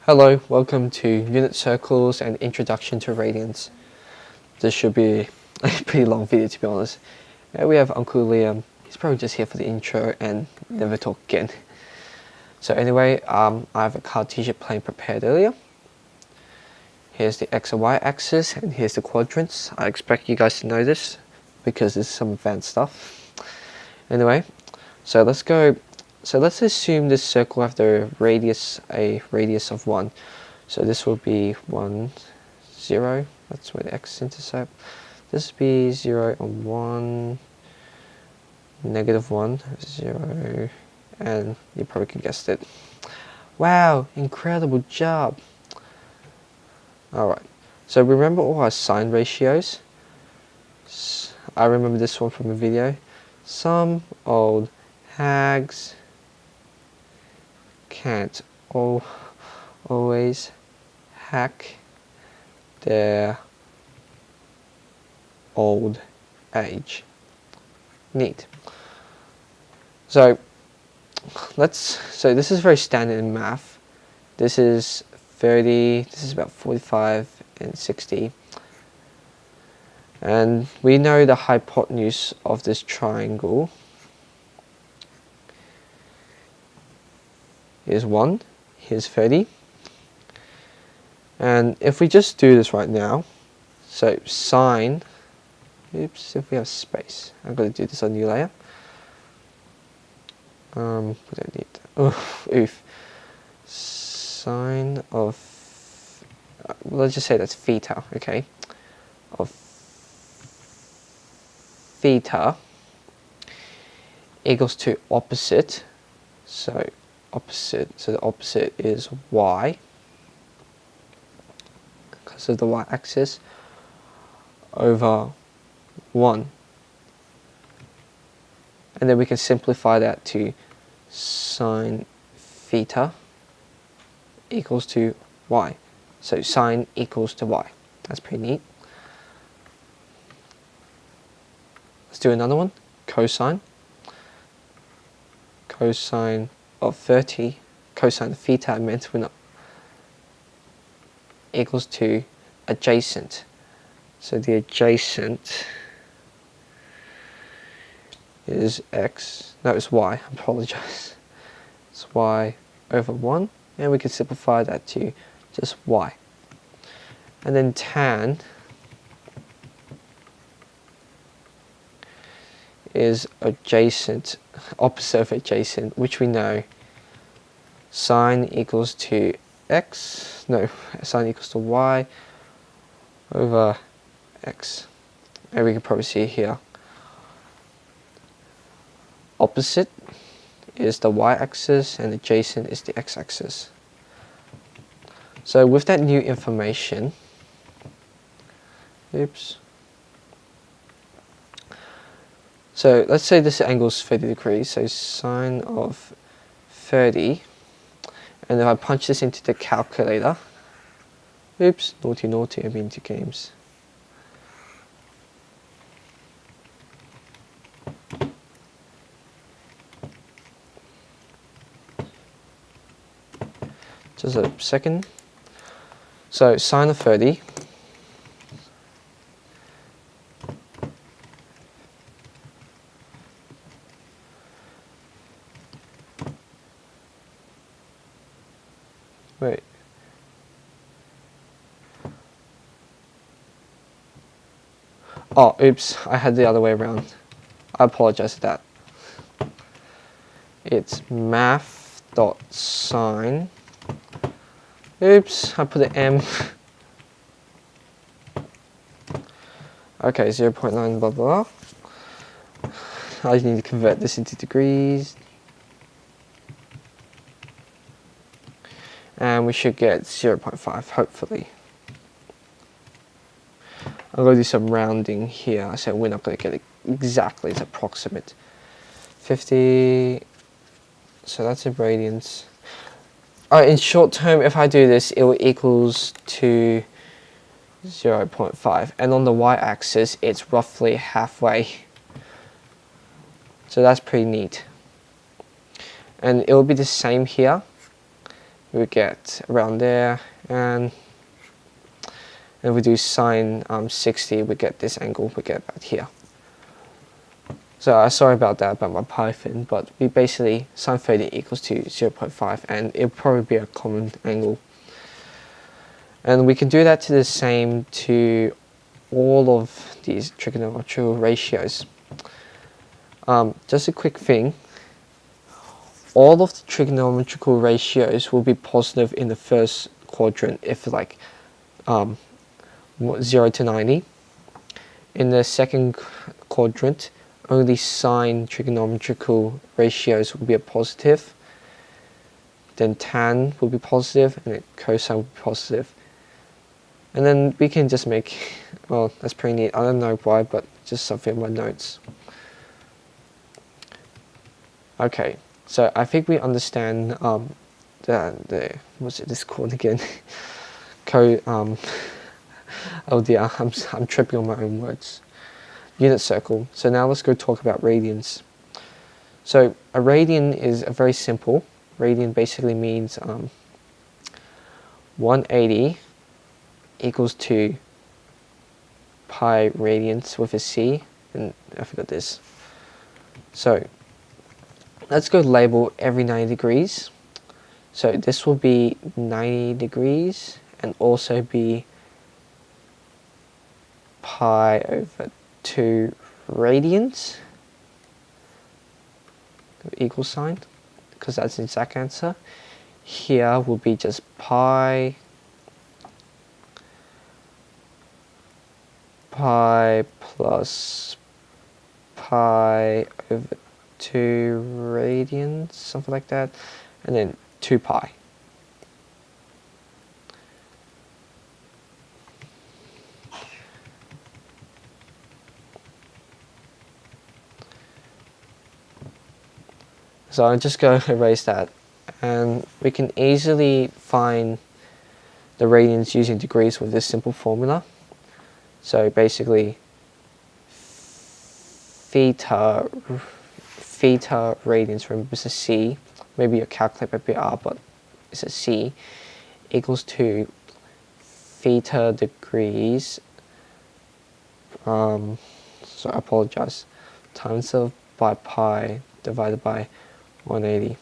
Hello, welcome to Unit Circles and Introduction to Radians. This should be a pretty long video, to be honest. We have Uncle Liam. He's probably just here for the intro and never talk again. So anyway, I have a Cartesian plane prepared earlier. Here's the X and Y axis and here's the quadrants. I expect you guys to know this because this is some advanced stuff. Anyway, so let's go. So let's assume this circle have a radius of 1. So this will be 1, 0. That's where the x-intercept. This will be 0 and 1, -1, 0, and you probably could guess it. Wow, incredible job. Alright, so remember all our sine ratios? I remember this one from a video. Some old hags can't always hack their old age. Neat. So this is very standard in math. This is 30, this is about 45 and 60. And we know the hypotenuse of this triangle is 1, here's 30. And if we just do this right now, so sine, oops, if we have space, I'm going to do this on new layer. We don't need that. Oof. Sine of, let's just say that's theta, okay, of theta equals to opposite, so the opposite is y, because of the y-axis, over 1. And then we can simplify that to sine theta equals to y. So sine equals to y. That's pretty neat. Let's do another one. Cosine. Cosine of 30, cosine of theta, I meant, we're not, equals to adjacent. So the adjacent is x, no, it's y, I apologize. It's y over 1, and we can simplify that to just y. And then tan is adjacent, opposite of adjacent, which we know sine equals to x, no, sine equals to y over x. And we can probably see here, opposite is the y-axis and adjacent is the x-axis. So with that new information, oops, so let's say this angle is 30 degrees, so sine of 30, and if I punch this into the calculator, oops, naughty, I mean to games. Just a second. So sine of 30, wait, oh, oops, I had the other way around. I apologize for that. It's math.sine, oops, I put an M. Okay, 0.9 blah blah. I just need to convert this into degrees. And we should get 0.5, hopefully. I'm going to do some rounding here, so we're not going to get it exactly, it's approximate. 50, so that's in radians. Alright, in short term, if I do this, it will equals to 0.5. And on the y-axis, it's roughly halfway. So that's pretty neat. And it will be the same here. we get around there, and if we do sine 60, we get this angle, we get about here. So sorry about that, about my Python, but we basically, sine 30 equals to 0.5, and it'll probably be a common angle. And we can do that to the same to all of these trigonometrical ratios. Just a quick thing, all of the trigonometrical ratios will be positive in the first quadrant if like 0 to 90. In the second quadrant, only sine trigonometrical ratios will be a positive. Then tan will be positive, and then cosine will be positive. And then we can just make, well, that's pretty neat. I don't know why, but just something in my notes. Okay, so I think we understand the what's it this called again? Oh dear, I'm tripping on my own words. Unit circle. So now let's go talk about radians. So a radian is a very simple. Radian basically means 180 equals to pi radians with a C, and I forgot this. So let's go label every 90 degrees. So this will be 90 degrees and also be pi over 2 radians, equal sign, because that's the exact answer. Here will be just pi plus pi over 2 radians, something like that, and then 2 pi. So I'm just going to erase that, and we can easily find the radians using degrees with this simple formula. So basically, theta radians, remember it's a C, maybe your calculator might be R, but it's a C, equals to theta degrees, so I apologize, times by pi divided by 180.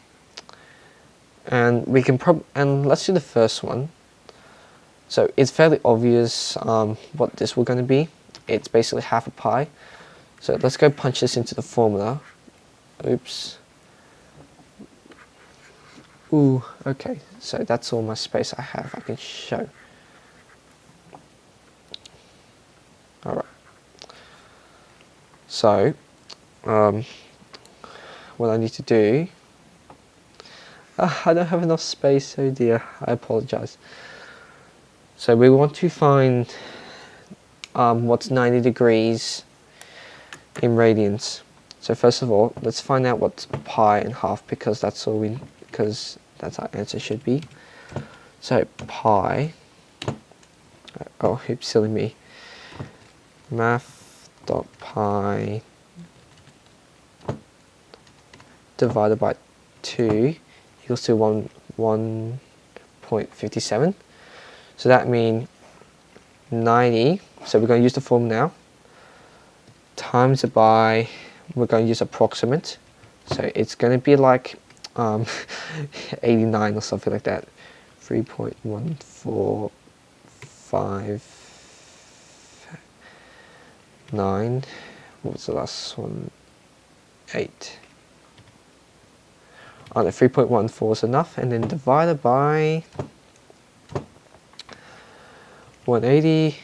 And we can and let's do the first one. So it's fairly obvious what this was going to be. It's basically half a pi. So let's go punch this into the formula. Oops. Ooh, okay. So that's all my space I have. I can show. Alright. So, what I need to do... I don't have enough space, oh dear. I apologize. So we want to find what's 90 degrees in radians. So first of all, let's find out what's pi and half, because that's all because that's our answer should be. So pi, oh oops, silly me. Math.pi divided by 2 equals to 1.57. So that means 90, so we're going to use the formula now, times it by, we're going to use approximate, so it's going to be like 89 or something like that, 3.1459, what was the last one, 8. Oh no, 3.14 is enough, and then divided by 180,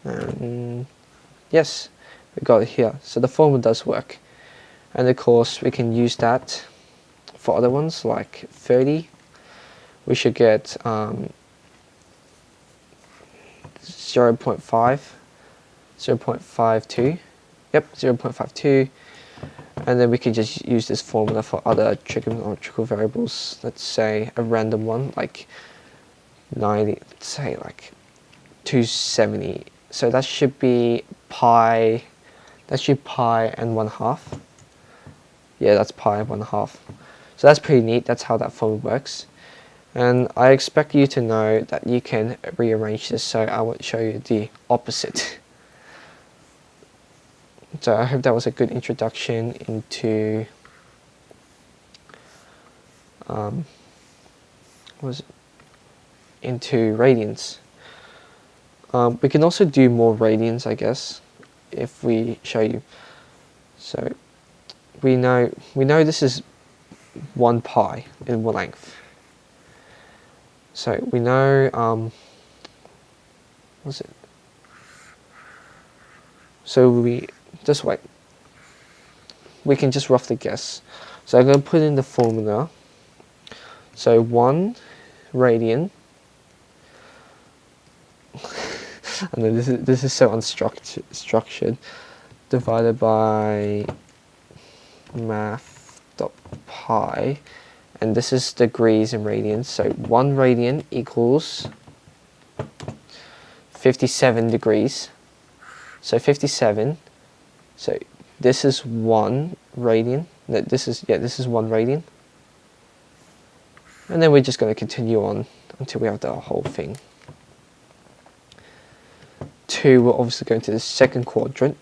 and yes, we got it here. So the formula does work, and of course we can use that for other ones like 30. We should get 0.52, yep, 0.52, and then we can just use this formula for other trigonometrical variables. Let's say a random one like 90, let's say like 270. So that should be pi. That should be pi and 1/2. Yeah, that's pi and 1/2. So that's pretty neat. That's how that formula works. And I expect you to know that you can rearrange this, so I will show you the opposite. So I hope that was a good introduction into into radians. We can also do more radians, I guess, if we show you. So we know this is 1 pi in length. So we know what's it? So we just wait. We can just roughly guess. So I'm going to put in the formula. So 1 radian. I know this is so unstructured. Divided by math.pi, and this is degrees in radians. So 1 radian equals 57 degrees. So 57. So this is 1 radian. No, this is 1 radian. And then we're just going to continue on until we have the whole thing. 2 will obviously go into the second quadrant.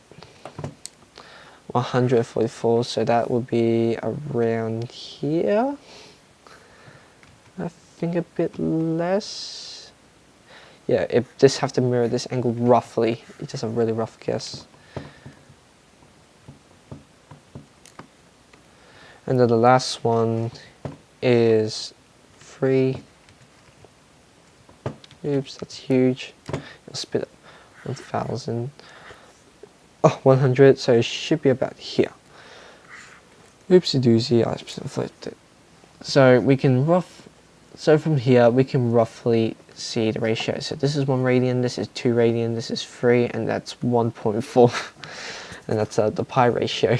144, so that will be around here. I think a bit less. Yeah, this have to mirror this angle roughly. It's just a really rough guess. And then the last one is 3. Oops, that's huge. I'll spit it 1,000. Oh, 100, so it should be about here. Oopsie doozy, I flipped it. So we can from here we can roughly see the ratio. So this is 1 radian, this is 2 radian, this is 3, and that's 1.4. And that's the pi ratio.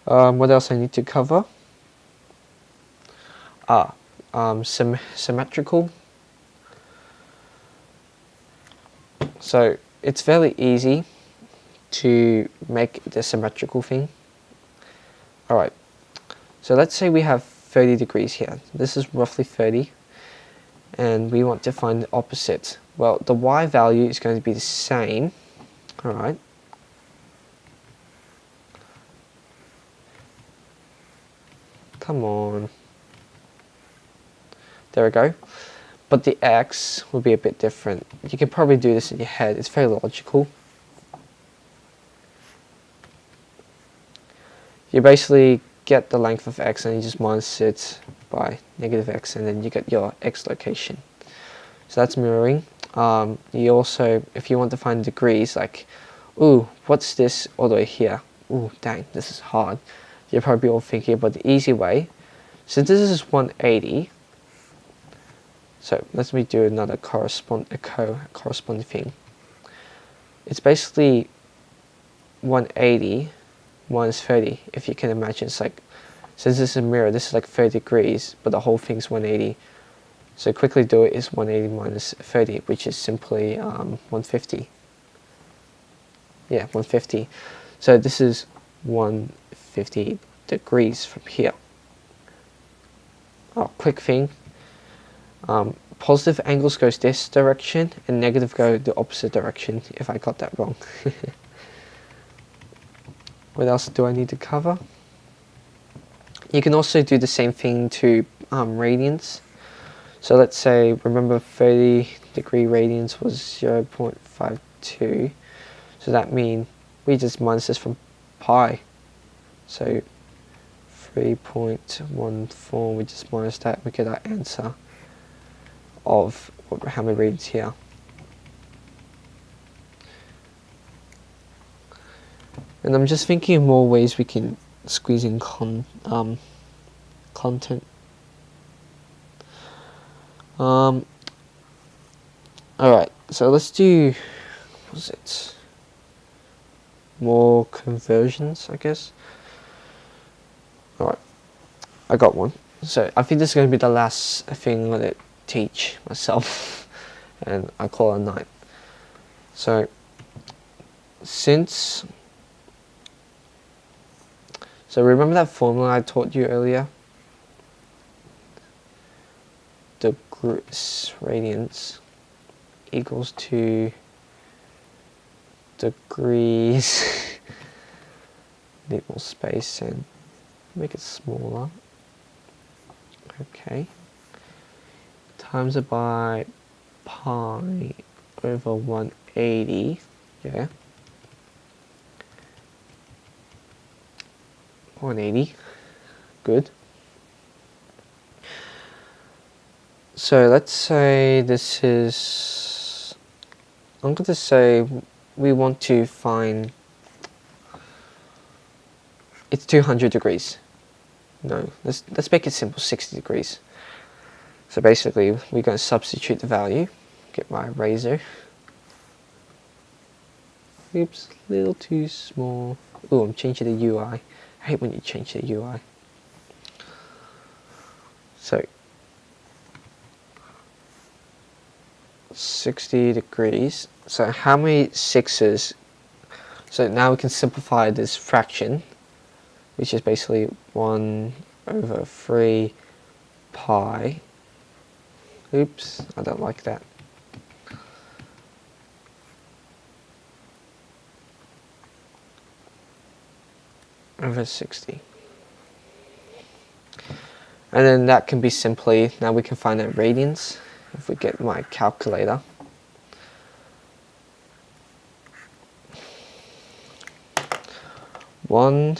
What else I need to cover? Symmetrical. So it's fairly easy to make the symmetrical thing. Alright, so let's say we have 30 degrees here. This is roughly 30, and we want to find the opposite. Well, the y value is going to be the same. Alright. Come on. There we go. But the x will be a bit different. You can probably do this in your head. It's very logical. You basically get the length of x and you just minus it by negative x, and then you get your x location. So that's mirroring. You also, if you want to find degrees, like, ooh, what's this all the way here? Ooh, dang, this is hard. You're probably all thinking about the easy way. So this is 180. So let me do another corresponding thing. It's basically 180 minus 30, if you can imagine. It's like, since this is a mirror, this is like 30 degrees, but the whole thing's 180. So quickly do it is 180 minus 30, which is simply 150. Yeah, 150. So this is 150 degrees from here. Oh, quick thing. Positive angles goes this direction, and negative go the opposite direction, if I got that wrong. What else do I need to cover? You can also do the same thing to radians. So let's say, remember 30 degree radians was 0.52. So that means we just minus this from pi. So 3.14, we just minus that, we get our answer of how many radians here. And I'm just thinking of more ways we can squeeze in content. Alright, so let's do, what was it? More conversions, I guess. Alright, I got one. So I think this is going to be the last thing I'm going to teach myself, and I call it a night. So remember that formula I taught you earlier? degrees radians equals to degrees. Need more space and make it smaller. Okay. Times it by pi over 180. Yeah. 180. Good. So let's say this is, I'm going to say we want to find, it's 200 degrees. No, let's make it simple, 60 degrees. So basically we're going to substitute the value, get my razor. Oops, a little too small. Oh, I'm changing the UI. I hate when you change the UI. So 60 degrees. So how many sixes? So now we can simplify this fraction, which is basically 1 over 3 pi. Oops, I don't like that. Over 60. And then that can be simply, now we can find out radians if we get my calculator. One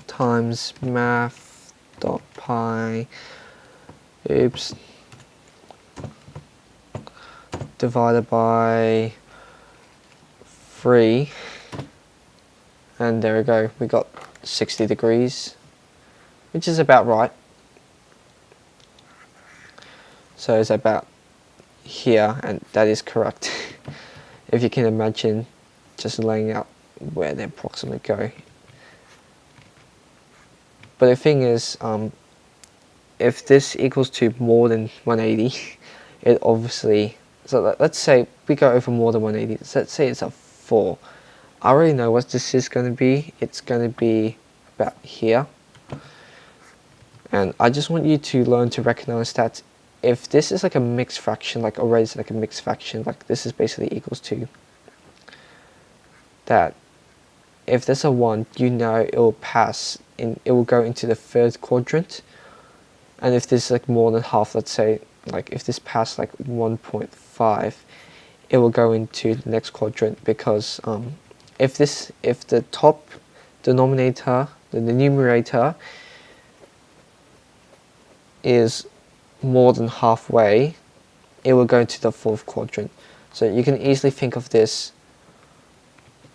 times math dot pi, oops, divided by 3, and there we go, we got 60 degrees, which is about right. So it's about here, and that is correct. If you can imagine just laying out where they approximately go. But the thing is, if this equals to more than 180, it obviously, so let's say we go over more than 180, so let's say it's a 4. I already know what this is going to be. It's going to be about here. And I just want you to learn to recognize that if this is like a mixed fraction, like already it's like a mixed fraction, like this is basically equals to that. If there's a 1, you know it will pass in, it will go into the third quadrant. And if this is like more than half, let's say, like if this passed like 1.5, it will go into the next quadrant, because if the top denominator, the numerator is more than halfway, it will go into the fourth quadrant. So you can easily think of this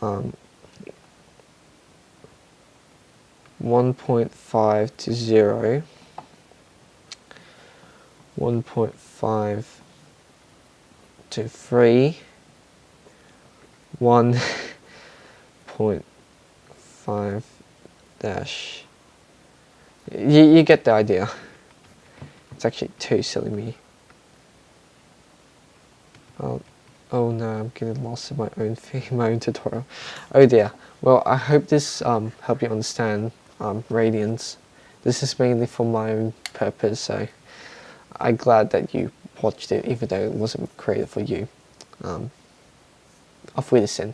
1.5 to 0, 1.5 to 3, 1.5 dash, you get the idea. It's actually too silly me. Oh no, I'm getting lost in my own thing, my own tutorial. Oh dear. Well, I hope this helped you understand radians. This is mainly for my own purpose, so I'm glad that you watched it, even though it wasn't created for you. Auf Wiedersehen.